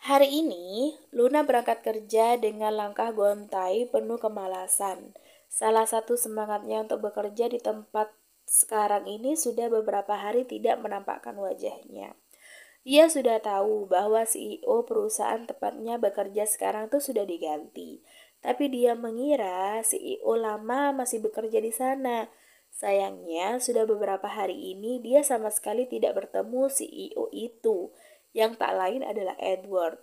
Hari ini, Luna berangkat kerja dengan langkah gontai penuh kemalasan. Salah satu semangatnya untuk bekerja di tempat sekarang ini sudah beberapa hari tidak menampakkan wajahnya. Ia sudah tahu bahwa CEO perusahaan tepatnya bekerja sekarang tuh sudah diganti. Tapi dia mengira CEO lama masih bekerja di sana. Sayangnya, sudah beberapa hari ini dia sama sekali tidak bertemu CEO itu, yang tak lain adalah Edward.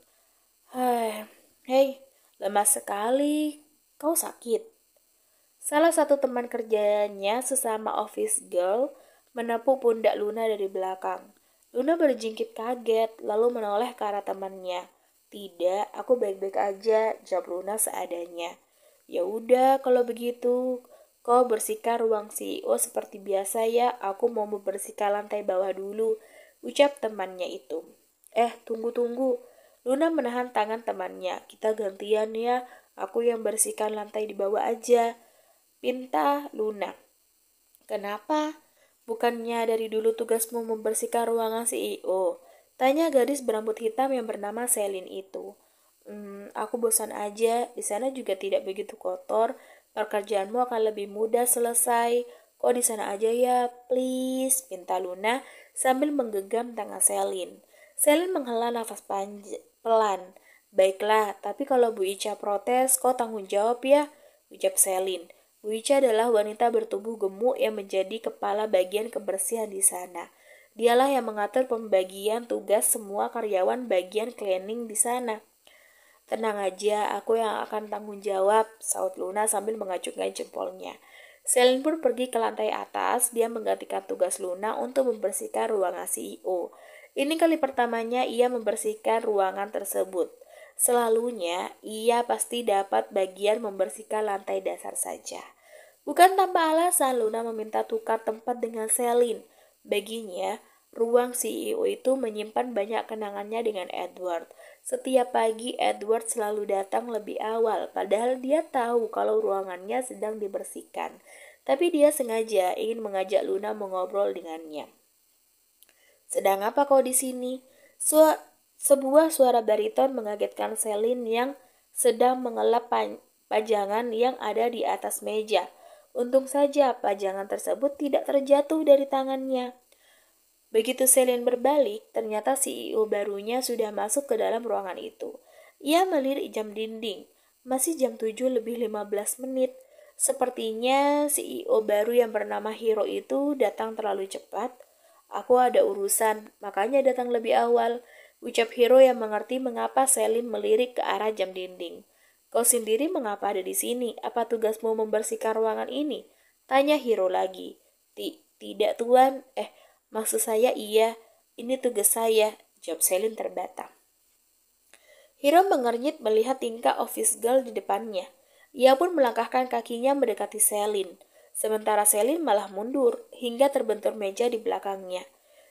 Hei, lemas sekali. Kau sakit? Salah satu teman kerjanya sesama office girl menepuk pundak Luna dari belakang. Luna berjingkit kaget, lalu menoleh ke arah temannya. Tidak, aku baik-baik aja, jawab Luna seadanya. Ya udah, kalau begitu, kau bersihkan ruang CEO seperti biasa ya. Aku mau membersihkan lantai bawah dulu, ucap temannya itu. Tunggu-tunggu. Luna menahan tangan temannya. Kita gantian ya, aku yang bersihkan lantai di bawah aja, pinta Luna. Kenapa? Bukannya dari dulu tugasmu membersihkan ruangan CEO? Tanya gadis berambut hitam yang bernama Selin itu. Aku bosan aja, di sana juga tidak begitu kotor, pekerjaanmu akan lebih mudah selesai. Kok di sana aja ya, please, pinta Luna sambil menggenggam tangan Selin. Selin menghela nafas pelan. Baiklah, tapi kalau Bu Ica protes, kau tanggung jawab ya, ucap Selin. Bu Ica adalah wanita bertubuh gemuk yang menjadi kepala bagian kebersihan di sana. Dialah yang mengatur pembagian tugas semua karyawan bagian cleaning di sana. Tenang aja, aku yang akan tanggung jawab, saut Luna sambil mengacungkan jempolnya. Selin pun pergi ke lantai atas, dia menggantikan tugas Luna untuk membersihkan ruangan CEO. Ini kali pertamanya ia membersihkan ruangan tersebut. Selalunya, ia pasti dapat bagian membersihkan lantai dasar saja. Bukan tanpa alasan, Luna meminta tukar tempat dengan Selin. Baginya, ruang CEO itu menyimpan banyak kenangannya dengan Edward. Setiap pagi Edward selalu datang lebih awal, padahal dia tahu kalau ruangannya sedang dibersihkan. Tapi dia sengaja ingin mengajak Luna mengobrol dengannya. Sedang apa kau di sini? Sebuah suara bariton mengagetkan Selin yang sedang mengelap pajangan yang ada di atas meja. Untung saja pajangan tersebut tidak terjatuh dari tangannya. Begitu Selin berbalik, ternyata CEO barunya sudah masuk ke dalam ruangan itu. Ia melirik jam dinding. Masih jam 7 lebih 15 menit. Sepertinya CEO baru yang bernama Hiro itu datang terlalu cepat. Aku ada urusan, makanya datang lebih awal, ucap Hiro yang mengerti mengapa Selin melirik ke arah jam dinding. Kau sendiri mengapa ada di sini? Apa tugasmu membersihkan ruangan ini? Tanya Hiro lagi. Tidak tuan, maksud saya iya, ini tugas saya, jawab Selin terbata. Hiro mengernyit melihat tingkah office girl di depannya. Ia pun melangkahkan kakinya mendekati Selin. Sementara Selin malah mundur, hingga terbentur meja di belakangnya.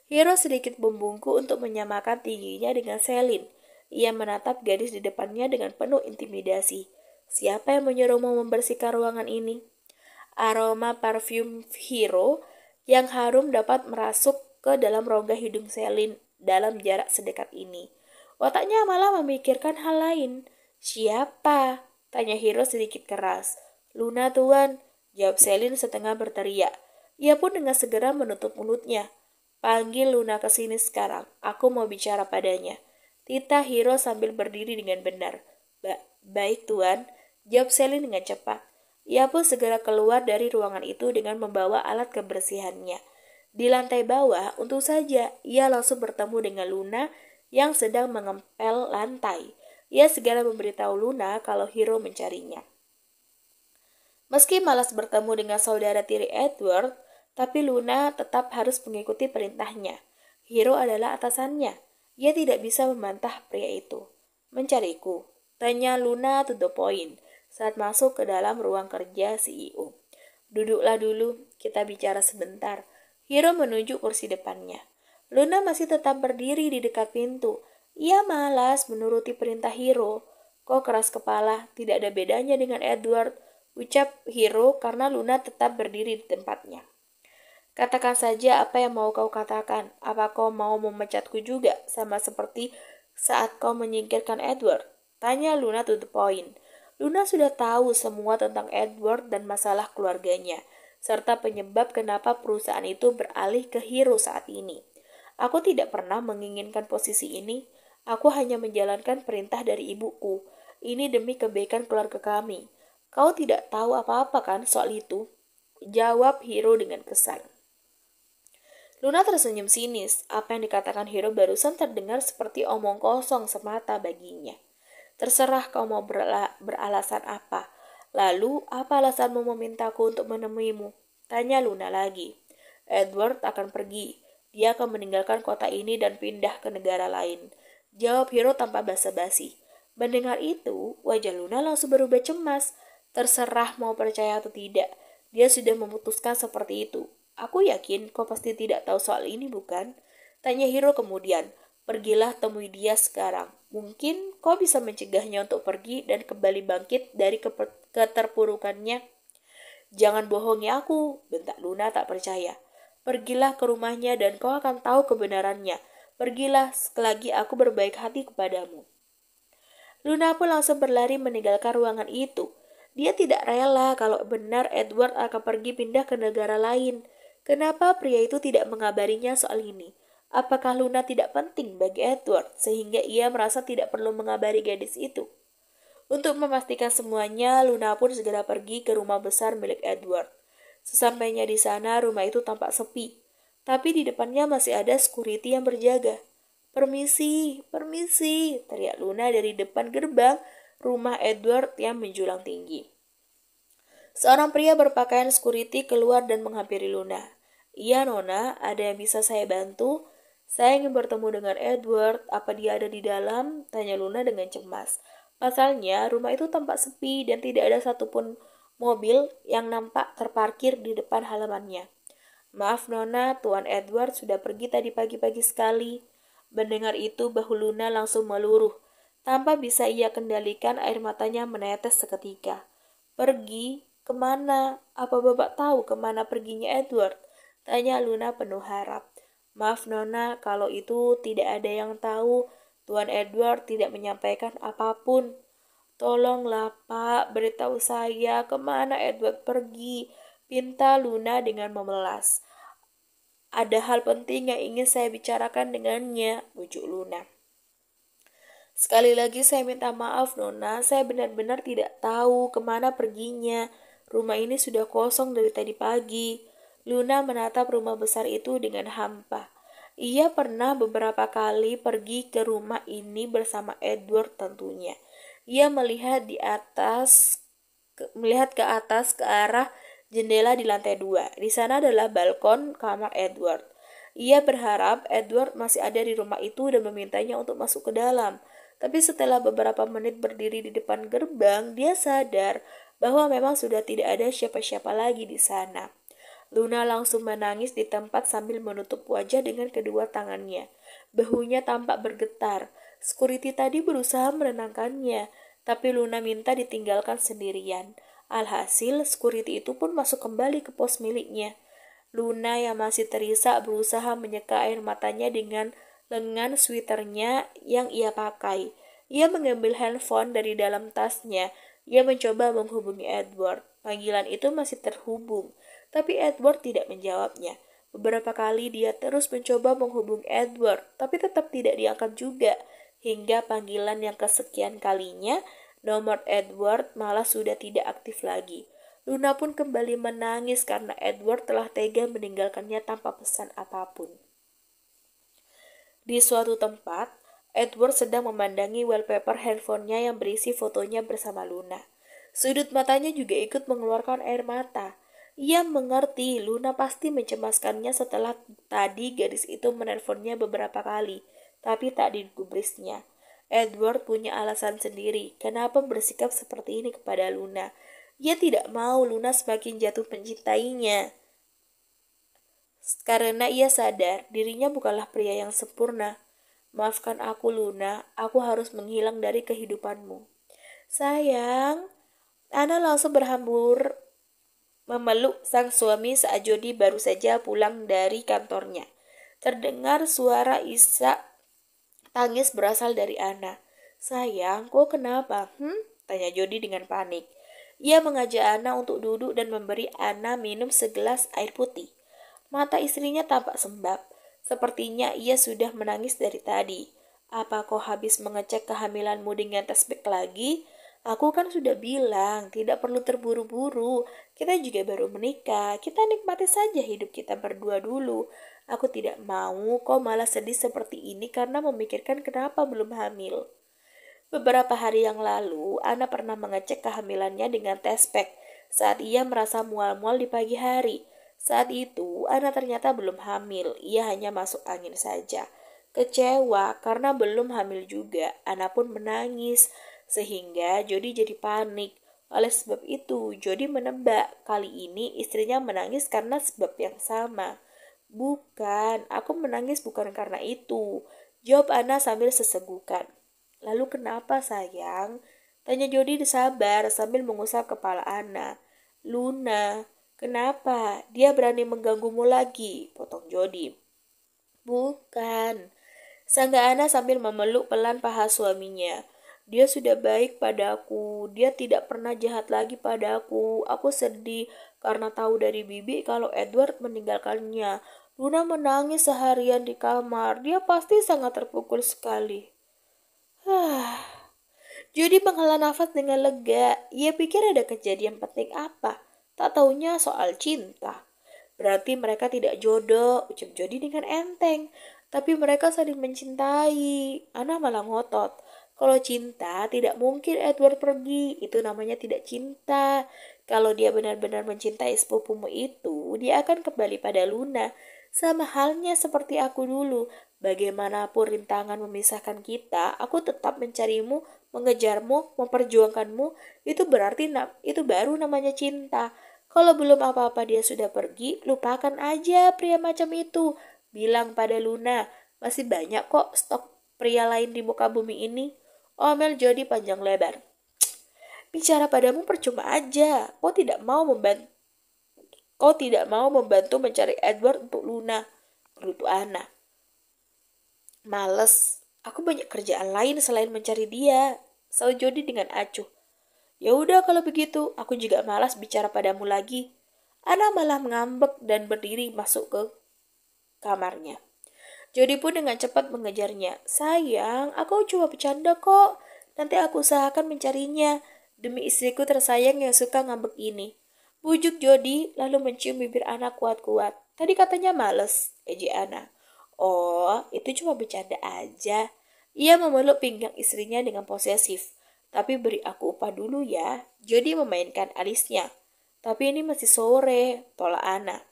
Hiro sedikit membungkuk untuk menyamakan tingginya dengan Selin. Ia menatap gadis di depannya dengan penuh intimidasi. Siapa yang menyuruhmu membersihkan ruangan ini? Aroma parfum Hiro yang harum dapat merasuk ke dalam rongga hidung Selin dalam jarak sedekat ini. Otaknya malah memikirkan hal lain. Siapa? Tanya Hiro sedikit keras. Luna tuan, jawab Selin setengah berteriak. Ia pun dengan segera menutup mulutnya. Panggil Luna ke sini sekarang, aku mau bicara padanya. Tita Hiro sambil berdiri dengan benar. Baik tuan, jawab Selin dengan cepat. Ia pun segera keluar dari ruangan itu dengan membawa alat kebersihannya. Di lantai bawah, untung saja, ia langsung bertemu dengan Luna yang sedang mengempel lantai. Ia segera memberitahu Luna kalau Hiro mencarinya. Meski malas bertemu dengan saudara tiri Edward, tapi Luna tetap harus mengikuti perintahnya. Hiro adalah atasannya. Ia tidak bisa membantah pria itu. Mencariku? Tanya Luna to the point saat masuk ke dalam ruang kerja CEO. Duduklah dulu, kita bicara sebentar. Hiro menunjuk kursi depannya. Luna masih tetap berdiri di dekat pintu. Ia malas menuruti perintah Hiro. Kok keras kepala, tidak ada bedanya dengan Edward, ucap Hiro karena Luna tetap berdiri di tempatnya. Katakan saja apa yang mau kau katakan. Apa kau mau memecatku juga, sama seperti saat kau menyingkirkan Edward? Tanya Luna to the point. Luna sudah tahu semua tentang Edward dan masalah keluarganya, serta penyebab kenapa perusahaan itu beralih ke Hero saat ini. Aku tidak pernah menginginkan posisi ini. Aku hanya menjalankan perintah dari ibuku. Ini demi kebaikan keluarga kami. Kau tidak tahu apa-apa kan soal itu? Jawab Hero dengan kesal. Luna tersenyum sinis. Apa yang dikatakan Hero barusan terdengar seperti omong kosong semata baginya. Terserah kau mau beralasan apa. Lalu, apa alasanmu memintaku untuk menemuimu? Tanya Luna lagi. Edward akan pergi. Dia akan meninggalkan kota ini dan pindah ke negara lain. Jawab Hero tanpa basa-basi. Mendengar itu, wajah Luna langsung berubah cemas. Terserah mau percaya atau tidak. Dia sudah memutuskan seperti itu. Aku yakin kau pasti tidak tahu soal ini, bukan? Tanya Hero kemudian. Pergilah temui dia sekarang. Mungkin kau bisa mencegahnya untuk pergi dan kembali bangkit dari keterpurukannya. Jangan bohongi aku, bentak Luna tak percaya. Pergilah ke rumahnya dan kau akan tahu kebenarannya. Pergilah, sekali lagi aku berbaik hati kepadamu. Luna pun langsung berlari meninggalkan ruangan itu. Dia tidak rela kalau benar Edward akan pergi pindah ke negara lain. Kenapa pria itu tidak mengabarinya soal ini? Apakah Luna tidak penting bagi Edward sehingga ia merasa tidak perlu mengabari gadis itu? Untuk memastikan semuanya, Luna pun segera pergi ke rumah besar milik Edward. Sesampainya di sana, rumah itu tampak sepi. Tapi di depannya masih ada security yang berjaga. Permisi, permisi, teriak Luna dari depan gerbang rumah Edward yang menjulang tinggi. Seorang pria berpakaian security keluar dan menghampiri Luna. Iya, Nona, ada yang bisa saya bantu? Saya ingin bertemu dengan Edward. Apa dia ada di dalam? Tanya Luna dengan cemas. Pasalnya, rumah itu tampak sepi dan tidak ada satupun mobil yang nampak terparkir di depan halamannya. Maaf, Nona, Tuan Edward sudah pergi tadi pagi-pagi sekali. Mendengar itu, bahu Luna langsung meluruh. Tanpa bisa ia kendalikan, air matanya menetes seketika. Pergi? Kemana? Apa Bapak tahu kemana perginya Edward? Tanya Luna penuh harap. Maaf Nona, kalau itu tidak ada yang tahu. Tuan Edward tidak menyampaikan apapun. Tolonglah Pak, beritahu saya kemana Edward pergi. Pinta Luna dengan memelas. Ada hal penting yang ingin saya bicarakan dengannya, bujuk Luna. Sekali lagi saya minta maaf Nona, saya benar-benar tidak tahu kemana perginya. Rumah ini sudah kosong dari tadi pagi. Luna menatap rumah besar itu dengan hampa. Ia pernah beberapa kali pergi ke rumah ini bersama Edward tentunya. Ia melihat ke atas ke arah jendela di lantai 2. Di sana adalah balkon kamar Edward. Ia berharap Edward masih ada di rumah itu dan memintanya untuk masuk ke dalam. Tapi setelah beberapa menit berdiri di depan gerbang, dia sadar bahwa memang sudah tidak ada siapa-siapa lagi di sana. Luna langsung menangis di tempat sambil menutup wajah dengan kedua tangannya. Bahunya tampak bergetar. Security tadi berusaha menenangkannya, tapi Luna minta ditinggalkan sendirian. Alhasil, security itu pun masuk kembali ke pos miliknya. Luna yang masih terisak berusaha menyeka air matanya dengan lengan sweaternya yang ia pakai. Ia mengambil handphone dari dalam tasnya. Ia mencoba menghubungi Edward. Panggilan itu masih terhubung, tapi Edward tidak menjawabnya. Beberapa kali dia terus mencoba menghubungi Edward, tapi tetap tidak diangkat juga. Hingga panggilan yang kesekian kalinya, nomor Edward malah sudah tidak aktif lagi. Luna pun kembali menangis karena Edward telah tega meninggalkannya tanpa pesan apapun. Di suatu tempat, Edward sedang memandangi wallpaper handphonenya yang berisi fotonya bersama Luna. Sudut matanya juga ikut mengeluarkan air mata. Ia mengerti Luna pasti mencemaskannya setelah tadi gadis itu menelponnya beberapa kali, tapi tak digubrisnya. Edward punya alasan sendiri kenapa bersikap seperti ini kepada Luna. Ia tidak mau Luna semakin jatuh mencintainya. Karena ia sadar dirinya bukanlah pria yang sempurna. Maafkan aku Luna, aku harus menghilang dari kehidupanmu. Sayang, Ana langsung berhambur memeluk sang suami saat Jody baru saja pulang dari kantornya. Terdengar suara isak Tangis berasal dari Ana. "Sayang, kok kenapa? Tanya Jody dengan panik. Ia mengajak Ana untuk duduk dan memberi Ana minum segelas air putih. Mata istrinya tampak sembab. Sepertinya ia sudah menangis dari tadi. "Apa kau habis mengecek kehamilanmu dengan tes pack lagi? Aku kan sudah bilang, tidak perlu terburu-buru. Kita juga baru menikah. Kita nikmati saja hidup kita berdua dulu. Aku tidak mau kau malah sedih seperti ini karena memikirkan kenapa belum hamil." Beberapa hari yang lalu, Ana pernah mengecek kehamilannya dengan tes pack saat ia merasa mual-mual di pagi hari. Saat itu, Ana ternyata belum hamil, ia hanya masuk angin saja. Kecewa karena belum hamil juga, Ana pun menangis, sehingga Jody jadi panik. Oleh sebab itu, Jody menebak kali ini istrinya menangis karena sebab yang sama. "Bukan, aku menangis bukan karena itu," jawab Ana sambil sesegukan. "Lalu kenapa sayang?" tanya Jody sabar sambil mengusap kepala Ana. "Luna, kenapa? Dia berani mengganggumu lagi," potong Jody. "Bukan," sanggah Ana sambil memeluk pelan paha suaminya. "Dia sudah baik padaku. Dia tidak pernah jahat lagi padaku. Aku sedih karena tahu dari Bibi kalau Edward meninggalkannya. Luna menangis seharian di kamar. Dia pasti sangat terpukul sekali." Jody menghela nafas dengan lega. Ia pikir ada kejadian penting apa. Tak taunya soal cinta. "Berarti mereka tidak jodoh," ucap Jody dengan enteng. "Tapi mereka saling mencintai." Ana malah ngotot. "Kalau cinta, tidak mungkin Edward pergi. Itu namanya tidak cinta. Kalau dia benar-benar mencintai sepupumu itu, dia akan kembali pada Luna. Sama halnya seperti aku dulu. Bagaimanapun rintangan memisahkan kita, aku tetap mencarimu, mengejarmu, memperjuangkanmu. Itu baru namanya cinta. Kalau belum apa-apa dia sudah pergi, lupakan aja pria macam itu. Bilang pada Luna, masih banyak kok stok pria lain di muka bumi ini." Omel Jody panjang lebar. "Bicara padamu percuma aja. Kau tidak mau membantu mencari Edward untuk Luna," gerutu Ana. "Males. Aku banyak kerjaan lain selain mencari dia," sahut Jody dengan acuh. "Ya udah kalau begitu, aku juga malas bicara padamu lagi." Ana malah mengambek dan berdiri masuk ke kamarnya. Jody pun dengan cepat mengejarnya. "Sayang, aku cuma bercanda kok. Nanti aku usahakan mencarinya. Demi istriku tersayang yang suka ngambek ini," bujuk Jody lalu mencium bibir Ana kuat-kuat. "Tadi katanya males," ejek Ana. "Oh, itu cuma bercanda aja." Ia memeluk pinggang istrinya dengan posesif. "Tapi beri aku upah dulu ya." Jody memainkan alisnya. "Tapi ini masih sore," tolak Ana.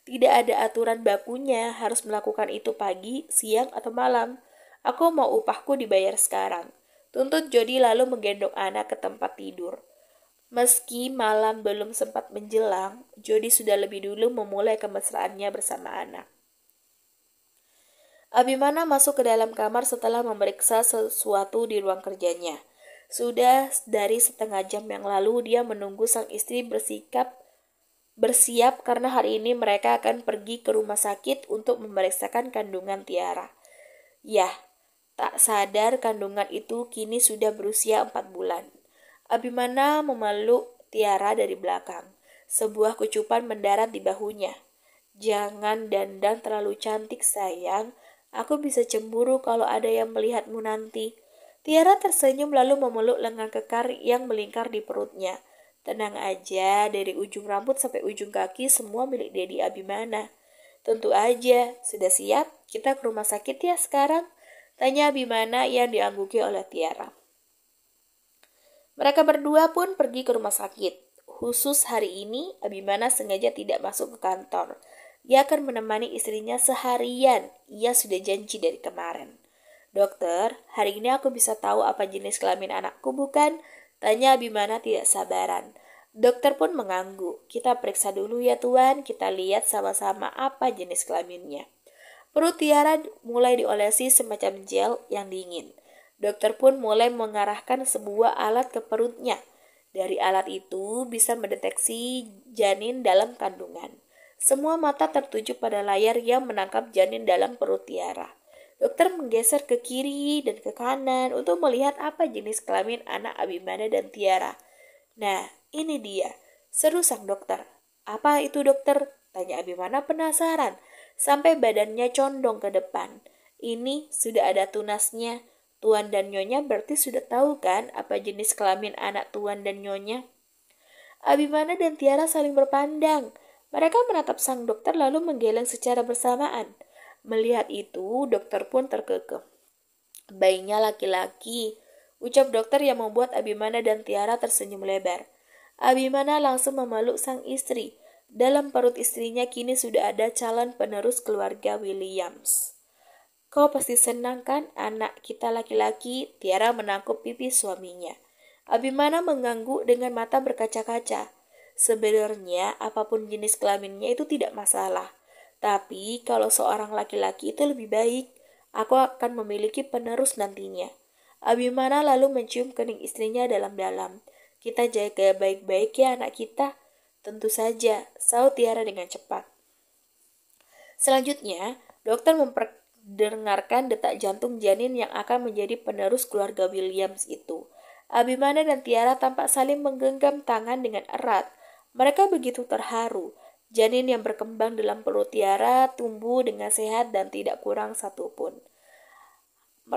"Tidak ada aturan bakunya harus melakukan itu pagi, siang, atau malam. Aku mau upahku dibayar sekarang," tuntut Jody lalu menggendong Ana ke tempat tidur. Meski malam belum sempat menjelang, Jody sudah lebih dulu memulai kemesraannya bersama Ana. Abimana masuk ke dalam kamar setelah memeriksa sesuatu di ruang kerjanya. Sudah dari setengah jam yang lalu dia menunggu sang istri bersiap karena hari ini mereka akan pergi ke rumah sakit untuk memeriksakan kandungan Tiara. Yah, tak sadar kandungan itu kini sudah berusia 4 bulan. Abimana memeluk Tiara dari belakang. Sebuah kecupan mendarat di bahunya. "Jangan dandan terlalu cantik sayang. Aku bisa cemburu kalau ada yang melihatmu nanti." Tiara tersenyum lalu memeluk lengan kekar yang melingkar di perutnya. "Tenang aja, dari ujung rambut sampai ujung kaki semua milik Dedi Abimana." "Tentu aja. Sudah siap? Kita ke rumah sakit ya sekarang?" tanya Abimana yang diangguki oleh Tiara. Mereka berdua pun pergi ke rumah sakit. Khusus hari ini, Abimana sengaja tidak masuk ke kantor. Ia akan menemani istrinya seharian. Ia sudah janji dari kemarin. "Dokter, hari ini aku bisa tahu apa jenis kelamin anakku bukan?" tanya Abimana tidak sabaran. Dokter pun mengangguk. "Kita periksa dulu ya tuan, kita lihat sama-sama apa jenis kelaminnya." Perut Tiara mulai diolesi semacam gel yang dingin. Dokter pun mulai mengarahkan sebuah alat ke perutnya. Dari alat itu bisa mendeteksi janin dalam kandungan. Semua mata tertuju pada layar yang menangkap janin dalam perut Tiara. Dokter menggeser ke kiri dan ke kanan untuk melihat apa jenis kelamin anak Abimana dan Tiara. Nah, ini dia, seru sang dokter. Apa itu dokter? Tanya Abimana penasaran, sampai badannya condong ke depan. Ini sudah ada tunasnya. Tuan dan Nyonya berarti sudah tahu kan apa jenis kelamin anak Tuan dan Nyonya? Abimana dan Tiara saling berpandang. Mereka menatap sang dokter lalu menggeleng secara bersamaan. Melihat itu, dokter pun terkekeh. Bayinya laki-laki, ucap dokter yang membuat Abimana dan Tiara tersenyum lebar. Abimana langsung memeluk sang istri. Dalam perut istrinya kini sudah ada calon penerus keluarga Williams. Kau pasti senang kan anak kita laki-laki? Tiara menangkup pipi suaminya. Abimana mengangguk dengan mata berkaca-kaca. Sebenarnya apapun jenis kelaminnya itu tidak masalah. Tapi kalau seorang laki-laki itu lebih baik, aku akan memiliki penerus nantinya. Abimana lalu mencium kening istrinya dalam-dalam. Kita jaga baik-baik ya anak kita. Tentu saja, sahut Tiara dengan cepat. Selanjutnya, dokter memperdengarkan detak jantung janin yang akan menjadi penerus keluarga Williams itu. Abimana dan Tiara tampak saling menggenggam tangan dengan erat. Mereka begitu terharu. Janin yang berkembang dalam perut Tiara tumbuh dengan sehat dan tidak kurang satupun.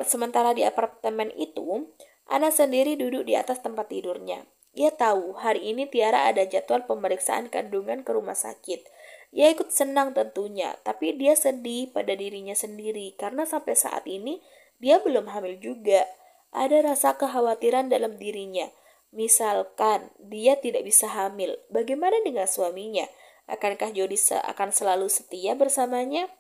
Sementara di apartemen itu, Ana sendiri duduk di atas tempat tidurnya. Ia tahu hari ini Tiara ada jadwal pemeriksaan kandungan ke rumah sakit. Ia ikut senang tentunya, tapi dia sedih pada dirinya sendiri karena sampai saat ini dia belum hamil juga. Ada rasa kekhawatiran dalam dirinya. Misalkan dia tidak bisa hamil, bagaimana dengan suaminya? Akankah Jody akan selalu setia bersamanya?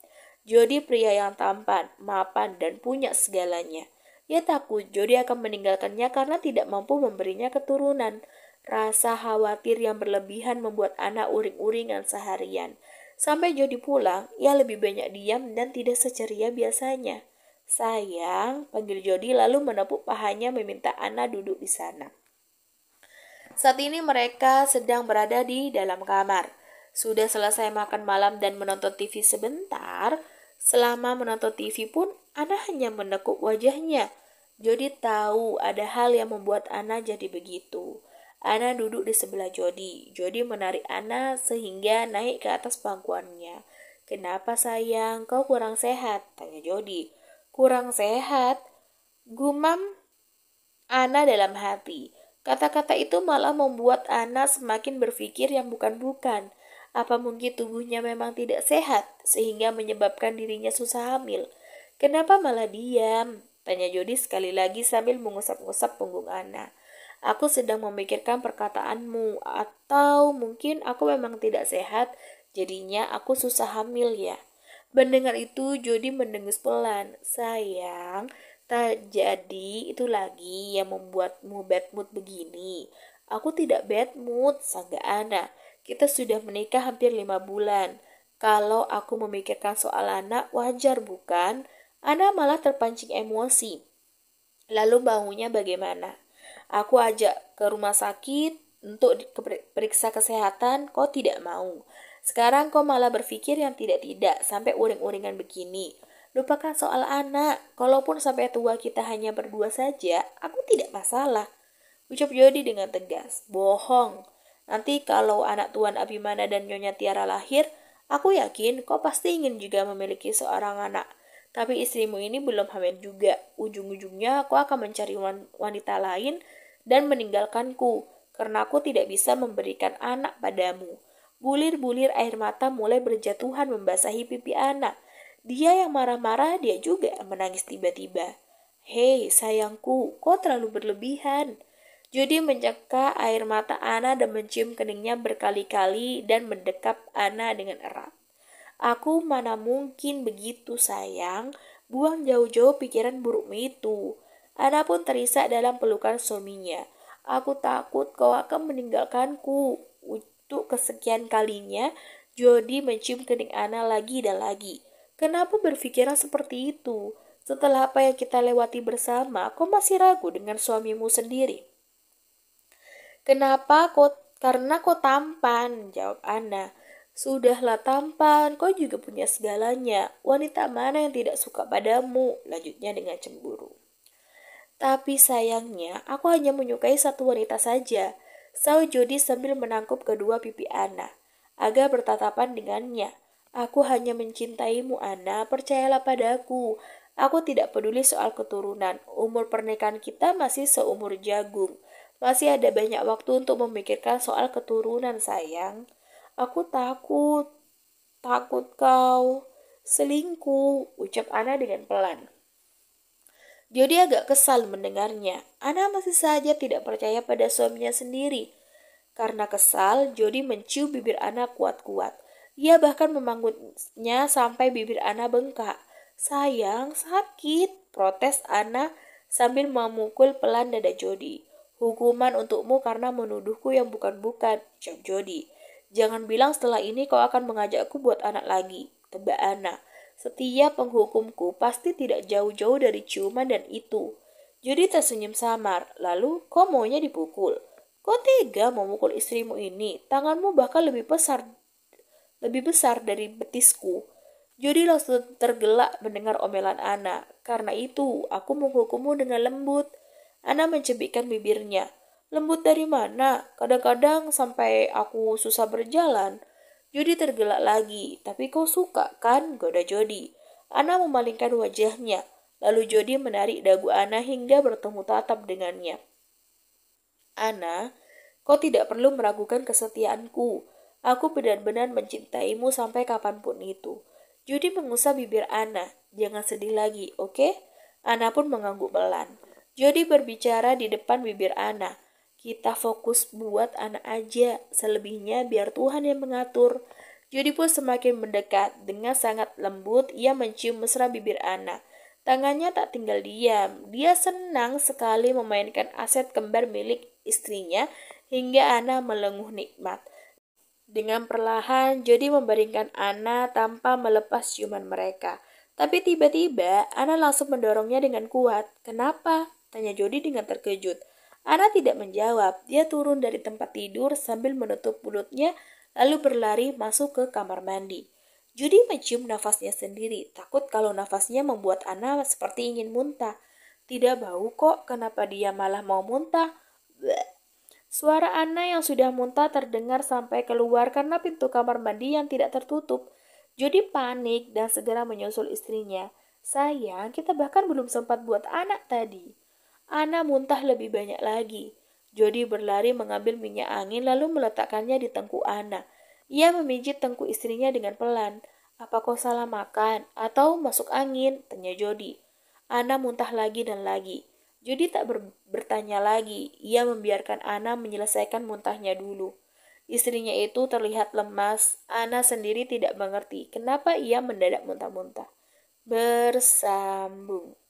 Jody pria yang tampan, mapan, dan punya segalanya. Ia takut Jody akan meninggalkannya karena tidak mampu memberinya keturunan. Rasa khawatir yang berlebihan membuat Ana uring-uringan seharian. Sampai Jody pulang, ia lebih banyak diam dan tidak seceria biasanya. Sayang, panggil Jody lalu menepuk pahanya meminta Ana duduk di sana. Saat ini mereka sedang berada di dalam kamar. Sudah selesai makan malam dan menonton TV sebentar. Selama menonton TV pun, Ana hanya menekuk wajahnya. Jody tahu ada hal yang membuat Ana jadi begitu. Ana duduk di sebelah Jody. Jody menarik Ana sehingga naik ke atas pangkuannya. Kenapa sayang, kau kurang sehat? Tanya Jody. Kurang sehat? Gumam Ana dalam hati. Kata-kata itu malah membuat Ana semakin berpikir yang bukan-bukan. Apa mungkin tubuhnya memang tidak sehat sehingga menyebabkan dirinya susah hamil? Kenapa malah diam? Tanya Jody sekali lagi sambil mengusap-ngusap punggung Ana. Aku sedang memikirkan perkataanmu, atau mungkin aku memang tidak sehat, jadinya aku susah hamil ya. Mendengar itu, Jody mendengus pelan. Sayang, tak jadi itu lagi yang membuatmu bad mood begini. Aku tidak bad mood, sangga Ana. Kita sudah menikah hampir 5 bulan. Kalau aku memikirkan soal anak, wajar bukan? Ana malah terpancing emosi. Lalu baunya bagaimana? Aku ajak ke rumah sakit untuk periksa kesehatan, kau tidak mau. Sekarang kau malah berpikir yang tidak-tidak sampai uring-uringan begini. Lupakan soal anak. Kalaupun sampai tua kita hanya berdua saja, aku tidak masalah. Ucap Jody dengan tegas. Bohong. Nanti kalau anak Tuan Abimana dan Nyonya Tiara lahir, aku yakin kau pasti ingin juga memiliki seorang anak. Tapi istrimu ini belum hamil juga. Ujung-ujungnya aku akan mencari wanita lain dan meninggalkanku, karena aku tidak bisa memberikan anak padamu. Bulir-bulir air mata mulai berjatuhan membasahi pipi Ana. Dia yang marah-marah, dia juga yang menangis tiba-tiba. Hei sayangku, kau terlalu berlebihan. Jody mencekak air mata Ana dan mencium keningnya berkali-kali dan mendekap Ana dengan erat. Aku mana mungkin begitu sayang, buang jauh-jauh pikiran burukmu itu. Ana pun terisak dalam pelukan suaminya. Aku takut kau akan meninggalkanku. Untuk kesekian kalinya, Jody mencium kening Ana lagi dan lagi. Kenapa berpikiran seperti itu? Setelah apa yang kita lewati bersama, kau masih ragu dengan suamimu sendiri. Kenapa kau? Karena kau tampan, jawab Ana. Sudahlah tampan, kau juga punya segalanya. Wanita mana yang tidak suka padamu? Lanjutnya dengan cemburu. Tapi sayangnya, aku hanya menyukai satu wanita saja. Sahut Jody sambil menangkup kedua pipi Ana. Agak bertatapan dengannya. Aku hanya mencintaimu, Ana. Percayalah padaku. Aku tidak peduli soal keturunan. Umur pernikahan kita masih seumur jagung. Masih ada banyak waktu untuk memikirkan soal keturunan, sayang. Aku takut. Takut kau selingkuh, ucap Ana dengan pelan. Jody agak kesal mendengarnya. Ana masih saja tidak percaya pada suaminya sendiri. Karena kesal, Jody mencium bibir Ana kuat-kuat. Ia bahkan memanggutnya sampai bibir Ana bengkak. Sayang, sakit, protes Ana sambil memukul pelan dada Jody. Hukuman untukmu karena menuduhku yang bukan-bukan, ucap Jody. Jangan bilang setelah ini kau akan mengajakku buat anak lagi, tebak Ana. Setiap penghukumku pasti tidak jauh-jauh dari ciuman dan itu. Jody tersenyum samar. Lalu, kau maunya dipukul? Kau tega memukul istrimu ini? Tanganmu bahkan lebih besar dari betisku. Jody langsung tergelak mendengar omelan Ana. Karena itu, aku menghukummu dengan lembut. Ana mencebikkan bibirnya. Lembut dari mana? Kadang-kadang sampai aku susah berjalan. Jody tergelak lagi. Tapi kau suka kan? Goda Jody. Ana memalingkan wajahnya. Lalu Jody menarik dagu Ana hingga bertemu tatap dengannya. Ana, kau tidak perlu meragukan kesetiaanku. Aku benar-benar mencintaimu sampai kapanpun itu. Jody mengusap bibir Ana. Jangan sedih lagi, oke? Ana pun mengangguk pelan. Jody berbicara di depan bibir Ana. Kita fokus buat anak aja, selebihnya biar Tuhan yang mengatur. Jody pun semakin mendekat. Dengan sangat lembut, ia mencium mesra bibir Ana. Tangannya tak tinggal diam. Dia senang sekali memainkan aset kembar milik istrinya hingga Ana melenguh nikmat. Dengan perlahan, Jody membaringkan Ana tanpa melepas ciuman mereka. Tapi tiba-tiba, Ana langsung mendorongnya dengan kuat. Kenapa? Tanya Jody dengan terkejut. Ana tidak menjawab. Dia turun dari tempat tidur sambil menutup mulutnya, lalu berlari masuk ke kamar mandi. Jody mencium nafasnya sendiri, takut kalau nafasnya membuat Ana seperti ingin muntah. Tidak bau kok, kenapa dia malah mau muntah? Bleh. Suara Ana yang sudah muntah terdengar sampai keluar karena pintu kamar mandi yang tidak tertutup. Jody panik dan segera menyusul istrinya. Sayang, kita bahkan belum sempat buat anak tadi. Ana muntah lebih banyak lagi. Jody berlari mengambil minyak angin lalu meletakkannya di tengkuk Ana. Ia memijit tengkuk istrinya dengan pelan. Apa kau salah makan atau masuk angin? Tanya Jody. Ana muntah lagi dan lagi. Jody tak bertanya lagi. Ia membiarkan Ana menyelesaikan muntahnya dulu. Istrinya itu terlihat lemas. Ana sendiri tidak mengerti kenapa ia mendadak muntah-muntah. Bersambung.